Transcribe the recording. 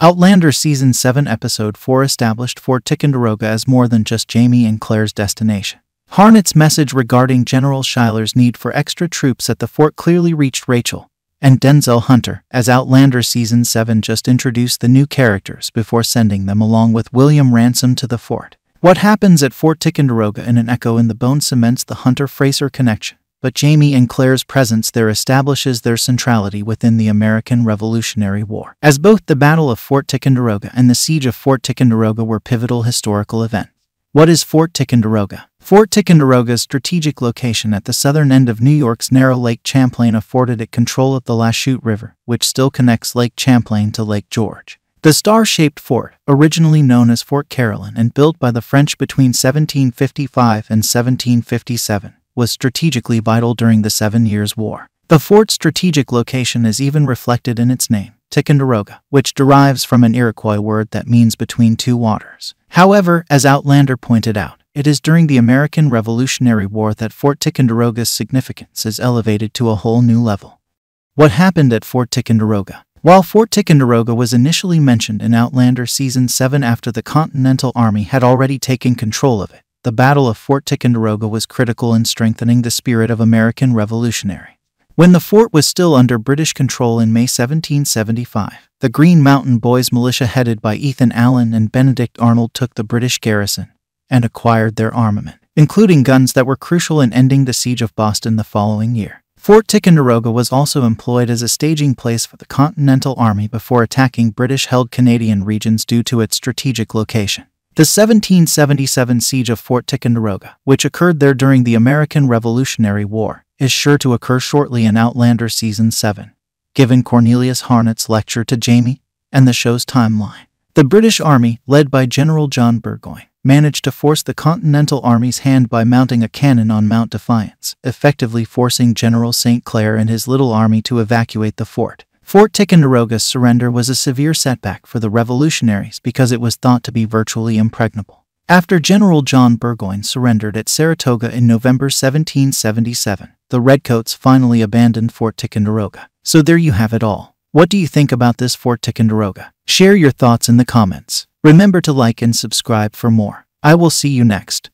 Outlander Season 7 Episode 4 established Fort Ticonderoga as more than just Jamie and Claire's destination. Harnett's message regarding General Schuyler's need for extra troops at the fort clearly reached Rachel and Denzell Hunter, as Outlander Season 7 just introduced the new characters before sending them along with William Ransom to the fort. What happens at Fort Ticonderoga in an echo in the bone cements the Hunter-Fraser connection, but Jamie and Claire's presence there establishes their centrality within the American Revolutionary War, as both the Battle of Fort Ticonderoga and the Siege of Fort Ticonderoga were pivotal historical events. What is Fort Ticonderoga? Fort Ticonderoga's strategic location at the southern end of New York's narrow Lake Champlain afforded it control of the Lachute River, which still connects Lake Champlain to Lake George. The star-shaped fort, originally known as Fort Caroline and built by the French between 1755 and 1757, was strategically vital during the 7 Years' War. The fort's strategic location is even reflected in its name, Ticonderoga, which derives from an Iroquois word that means between two waters. However, as Outlander pointed out, it is during the American Revolutionary War that Fort Ticonderoga's significance is elevated to a whole new level. What happened at Fort Ticonderoga? While Fort Ticonderoga was initially mentioned in Outlander Season 7 after the Continental Army had already taken control of it, the Battle of Fort Ticonderoga was critical in strengthening the spirit of American revolutionary. When the fort was still under British control in May 1775, the Green Mountain Boys militia headed by Ethan Allen and Benedict Arnold took the British garrison and acquired their armament, including guns that were crucial in ending the Siege of Boston the following year. Fort Ticonderoga was also employed as a staging place for the Continental Army before attacking British-held Canadian regions due to its strategic location. The 1777 Siege of Fort Ticonderoga, which occurred there during the American Revolutionary War, is sure to occur shortly in Outlander Season 7, given Cornelius Harnett's lecture to Jamie and the show's timeline. The British Army, led by General John Burgoyne, managed to force the Continental Army's hand by mounting a cannon on Mount Defiance, effectively forcing General St. Clair and his little army to evacuate the fort. Fort Ticonderoga's surrender was a severe setback for the revolutionaries because it was thought to be virtually impregnable. After General John Burgoyne surrendered at Saratoga in November 1777, the Redcoats finally abandoned Fort Ticonderoga. So there you have it all. What do you think about this Fort Ticonderoga? Share your thoughts in the comments. Remember to like and subscribe for more. I will see you next.